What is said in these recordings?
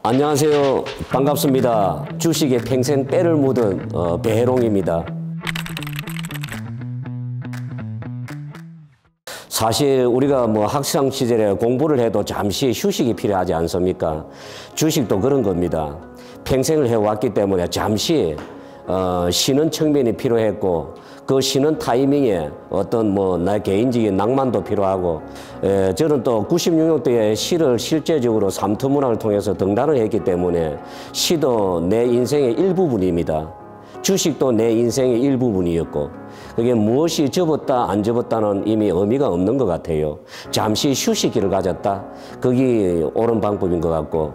안녕하세요. 반갑습니다. 주식에 평생 때를 묻은 배혜롱입니다. 사실 우리가 학창 시절에 공부를 해도 잠시 휴식이 필요하지 않습니까? 주식도 그런 겁니다. 평생을 해왔기 때문에 잠시 쉬는 측면이 필요했고, 그 쉬는 타이밍에 어떤 나의 개인적인 낭만도 필요하고, 저는 또 96년도에 시를 실제적으로 삼투문학을 통해서 등단을 했기 때문에 시도 내 인생의 일부분입니다. 주식도 내 인생의 일부분이었고, 그게 무엇이 접었다 안 접었다는 이미 의미가 없는 것 같아요. 잠시 휴식기를 가졌다, 그게 옳은 방법인 것 같고,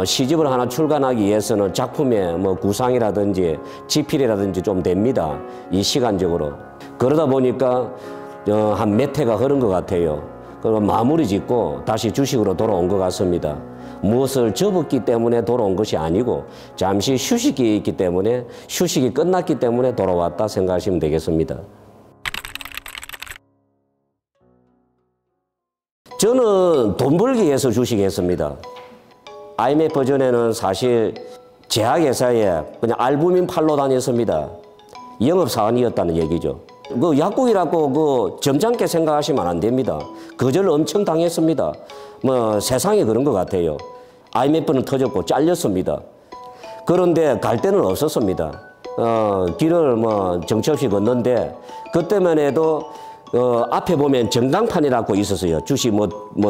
시집을 하나 출간하기 위해서는 작품의 구상이라든지 지필이라든지 좀 됩니다. 이 시간적으로. 그러다 보니까 한 몇 해가 흐른 것 같아요. 그리고 마무리 짓고 다시 주식으로 돌아온 것 같습니다. 무엇을 접었기 때문에 돌아온 것이 아니고 잠시 휴식이 있기 때문에, 휴식이 끝났기 때문에 돌아왔다 생각하시면 되겠습니다. 저는 돈 벌기 위해서 주식했습니다. IMF 전에는 사실 제약회사에 그냥 알부민 팔러 다녔습니다. 영업사원이었다는 얘기죠. 그 약국이라고 점잖게 생각하시면 안 됩니다. 거절 엄청 당했습니다. 세상이 그런 것 같아요. IMF는 터졌고 잘렸습니다. 그런데 갈 데는 없었습니다. 길을 정처 없이 걷는데, 그때만 해도 앞에 보면 전광판이라고 있었어요. 주식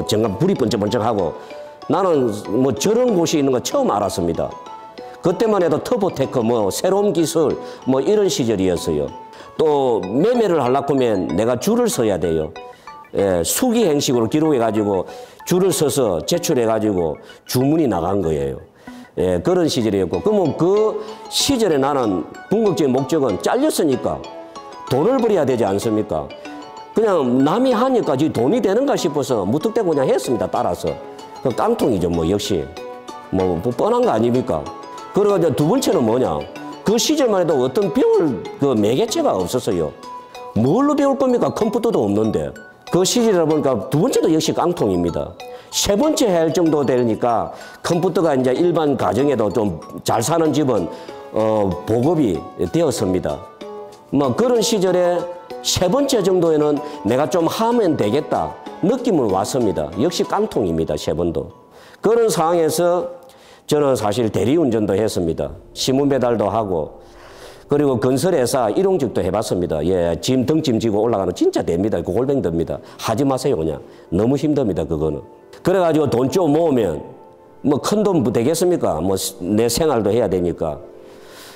전광 불이 번쩍번쩍하고, 나는 저런 곳이 있는 거 처음 알았습니다. 그때만 해도 터보테크 새로운 기술 이런 시절이었어요. 또 매매를 하려고 하면 내가 줄을 서야 돼요. 수기 형식으로 기록해가지고 줄을 서서 제출해가지고 주문이 나간 거예요. 그런 시절이었고, 그러면 그 시절에 나는 궁극적인 목적은 잘렸으니까 돈을 벌어야 되지 않습니까? 그냥 남이 하니까 돈이 되는가 싶어서 무턱대고 그냥 했습니다. 따라서. 그 깡통이죠. 역시 뻔한 거 아닙니까? 그래가지고 두 번째는 뭐냐, 그 시절만 해도 어떤 배울 매개체가 없었어요. 뭘로 배울 겁니까? 컴퓨터도 없는데. 그 시절이다 보니까 두 번째도 역시 깡통입니다. 세 번째 해야 할 정도 되니까 컴퓨터가 이제 일반 가정에도 좀 잘 사는 집은 보급이 되었습니다. 그런 시절에 세 번째 정도에는 내가 좀 하면 되겠다 느낌은 왔습니다. 역시 깡통입니다. 세 번도. 그런 상황에서 저는 사실 대리운전도 했습니다. 신문 배달도 하고, 그리고 건설회사 일용직도 해봤습니다. 짐 등짐 지고 올라가는 진짜 됩니다. 그 골뱅 듭니다. 하지 마세요. 그냥 너무 힘듭니다. 그거는. 그래가지고 돈 좀 모으면 큰 돈 되겠습니까? 내 생활도 해야 되니까.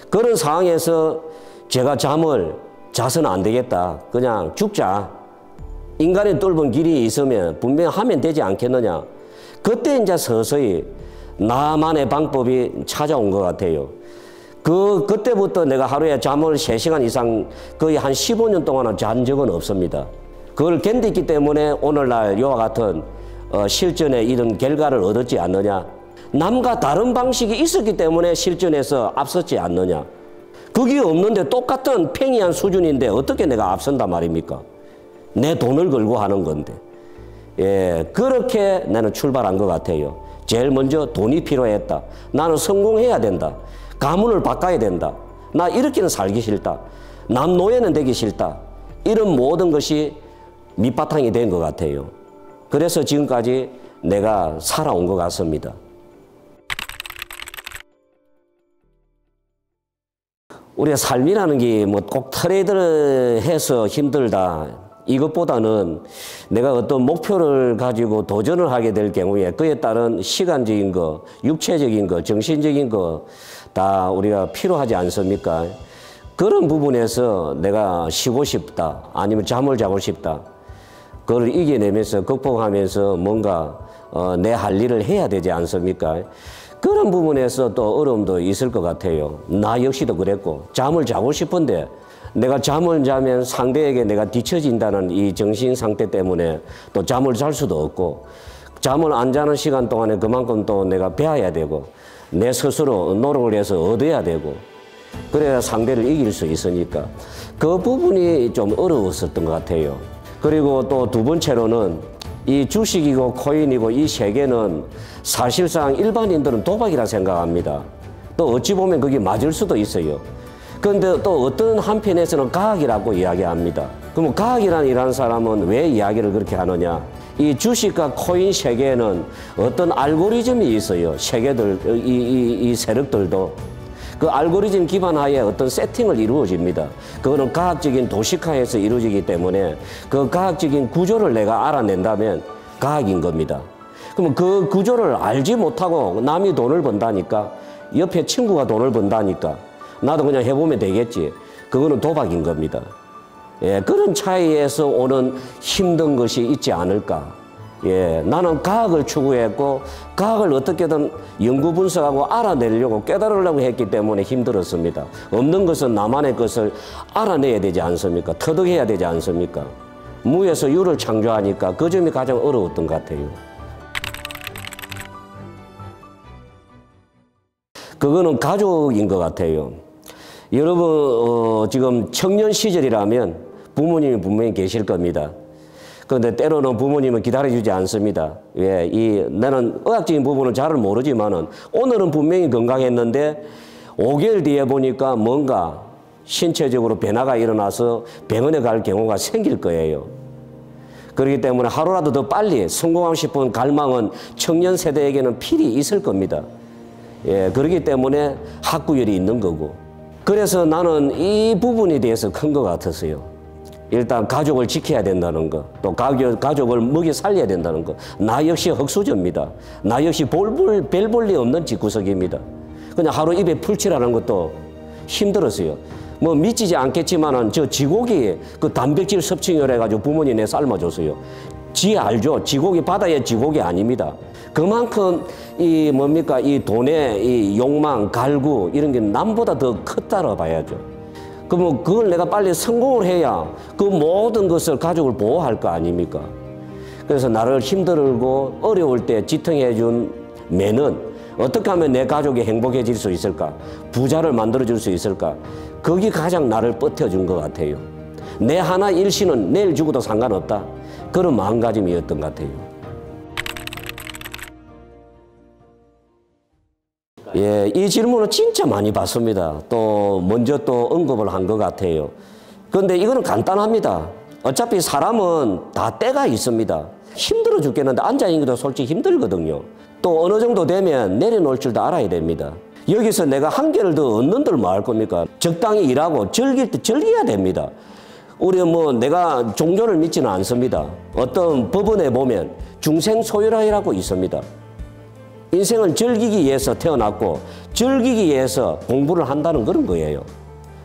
그런 상황에서 제가 잠을 자서는 안 되겠다, 그냥 죽자, 인간의 뚫은 길이 있으면 분명 하면 되지 않겠느냐. 그때 이제 서서히 나만의 방법이 찾아온 것 같아요. 그때부터 내가 하루에 잠을 3시간 이상 거의 한 15년 동안은 잔 적은 없습니다. 그걸 견디기 때문에 오늘날 이와 같은 실전에 이런 결과를 얻었지 않느냐. 남과 다른 방식이 있었기 때문에 실전에서 앞섰지 않느냐. 그게 없는데 똑같은 팽이한 수준인데 어떻게 내가 앞선단 말입니까? 내 돈을 걸고 하는 건데. 그렇게 나는 출발한 것 같아요. 제일 먼저 돈이 필요했다. 나는 성공해야 된다. 가문을 바꿔야 된다. 나 이렇게는 살기 싫다. 남 노예는 되기 싫다. 이런 모든 것이 밑바탕이 된 것 같아요. 그래서 지금까지 내가 살아온 것 같습니다. 우리가 삶이라는 게 꼭 트레이드를 해서 힘들다, 이것보다는 내가 어떤 목표를 가지고 도전을 하게 될 경우에 그에 따른 시간적인 거, 육체적인 거, 정신적인 거 다 우리가 필요하지 않습니까? 그런 부분에서 내가 쉬고 싶다, 아니면 잠을 자고 싶다, 그걸 이겨내면서 극복하면서 뭔가 내 할 일을 해야 되지 않습니까? 그런 부분에서 또 어려움도 있을 것 같아요. 나 역시도 그랬고, 잠을 자고 싶은데 내가 잠을 자면 상대에게 내가 뒤처진다는 이 정신 상태 때문에 또 잠을 잘 수도 없고, 잠을 안 자는 시간 동안에 그만큼 또 내가 배워야 되고, 내 스스로 노력을 해서 얻어야 되고, 그래야 상대를 이길 수 있으니까 그 부분이 좀 어려웠었던 것 같아요. 그리고 또 두 번째로는 이 주식이고 코인이고 이 세 개는 사실상 일반인들은 도박이라 생각합니다. 또 어찌 보면 그게 맞을 수도 있어요. 그런데 또 어떤 한편에서는 과학이라고 이야기합니다. 그럼 과학이라는 사람은 왜 이야기를 그렇게 하느냐? 이 주식과 코인 세계에는 어떤 알고리즘이 있어요. 세계들, 이 세력들도. 그 알고리즘 기반하에 어떤 세팅을 이루어집니다. 그거는 과학적인 도식화에서 이루어지기 때문에 그 과학적인 구조를 내가 알아낸다면 과학인 겁니다. 그러면 그 구조를 알지 못하고 남이 돈을 번다니까, 옆에 친구가 돈을 번다니까 나도 그냥 해보면 되겠지. 그거는 도박인 겁니다. 예, 그런 차이에서 오는 힘든 것이 있지 않을까. 예, 나는 과학을 추구했고 과학을 어떻게든 연구 분석하고 알아내려고 깨달으려고 했기 때문에 힘들었습니다. 없는 것은 나만의 것을 알아내야 되지 않습니까? 터득해야 되지 않습니까? 무에서 유를 창조하니까 그 점이 가장 어려웠던 것 같아요. 그거는 가족인 것 같아요. 여러분 지금 청년 시절이라면 부모님이 분명히 계실 겁니다. 그런데 때로는 부모님은 기다려주지 않습니다. 예, 나는 의학적인 부분은 잘 모르지만은 오늘은 분명히 건강했는데 5개월 뒤에 보니까 뭔가 신체적으로 변화가 일어나서 병원에 갈 경우가 생길 거예요. 그렇기 때문에 하루라도 더 빨리 성공하고 싶은 갈망은 청년 세대에게는 필히 있을 겁니다. 예, 그렇기 때문에 학구열이 있는 거고. 그래서 나는 이 부분에 대해서 큰 것 같았어요. 일단 가족을 지켜야 된다는 거, 또 가족을 먹여 살려야 된다는 거. 나 역시 흙수저입니다. 나 역시 별 볼 일 없는 집구석입니다. 그냥 하루 입에 풀칠하는 것도 힘들었어요. 뭐 믿지지 않겠지만은 저 쥐고기 그 단백질 섭취를 해가지고 부모님 내 삶아줬어요. 쥐 알죠? 쥐고기 바다의 쥐고기 아닙니다. 그만큼 이 뭡니까 이 돈의 이 욕망, 갈구 이런 게 남보다 더 컸다고 봐야죠. 그러면 그걸 내가 빨리 성공을 해야 그 모든 것을 가족을 보호할 거 아닙니까? 그래서 나를 힘들고 어려울 때 지탱해 준 매는 어떻게 하면 내 가족이 행복해질 수 있을까? 부자를 만들어줄 수 있을까? 그게 가장 나를 버텨준 것 같아요. 내 하나 일시는 내일 죽어도 상관없다. 그런 마음가짐이었던 것 같아요. 예, 이 질문을 진짜 많이 받습니다. 또 먼저 또 언급을 한 것 같아요. 그런데 이거는 간단합니다. 어차피 사람은 다 때가 있습니다. 힘들어 죽겠는데 앉아있는 것도 솔직히 힘들거든요. 또 어느 정도 되면 내려놓을 줄도 알아야 됩니다. 여기서 내가 한 개를 더 얻는들 뭐 할 겁니까? 적당히 일하고 즐길 때 즐겨야 됩니다. 우리 뭐 내가 종교를 믿지는 않습니다. 어떤 법원에 보면 중생소유라이라고 있습니다. 인생은 즐기기 위해서 태어났고 즐기기 위해서 공부를 한다는 그런 거예요.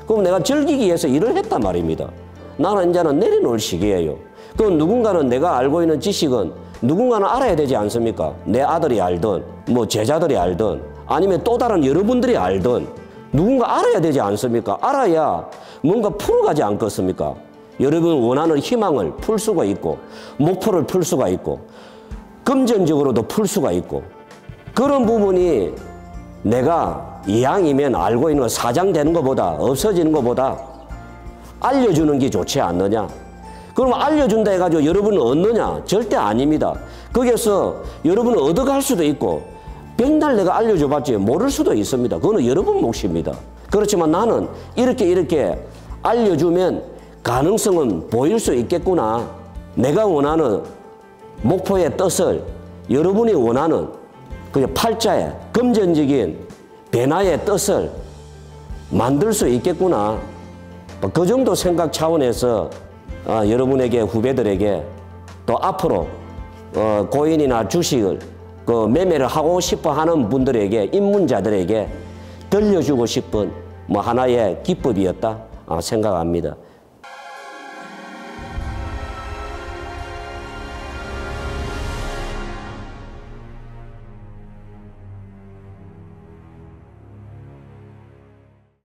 그럼 내가 즐기기 위해서 일을 했단 말입니다. 나는 이제는 내려놓을 시기예요. 그럼 누군가는 내가 알고 있는 지식은 누군가는 알아야 되지 않습니까? 내 아들이 알든 뭐 제자들이 알든 아니면 또 다른 여러분들이 알든 누군가 알아야 되지 않습니까? 알아야 뭔가 풀어가지 않겠습니까? 여러분 원하는 희망을 풀 수가 있고 목표를 풀 수가 있고 금전적으로도 풀 수가 있고 그런 부분이 내가 이왕이면 알고 있는 거 사장되는 것보다 없어지는 것보다 알려주는 게 좋지 않느냐? 그럼 알려준다 해가지고 여러분은 얻느냐? 절대 아닙니다. 거기에서 여러분은 얻어갈 수도 있고 백날 내가 알려줘봤지 모를 수도 있습니다. 그거는 여러분 몫입니다. 그렇지만 나는 이렇게 알려주면 가능성은 보일 수 있겠구나. 내가 원하는 목표의 뜻을 여러분이 원하는 그 팔자의 금전적인 변화의 뜻을 만들 수 있겠구나. 그 정도 생각 차원에서 여러분에게 후배들에게 또 앞으로 코인이나 주식을 그 매매를 하고 싶어 하는 분들에게 입문자들에게 들려주고 싶은 뭐 하나의 기법이었다 생각합니다.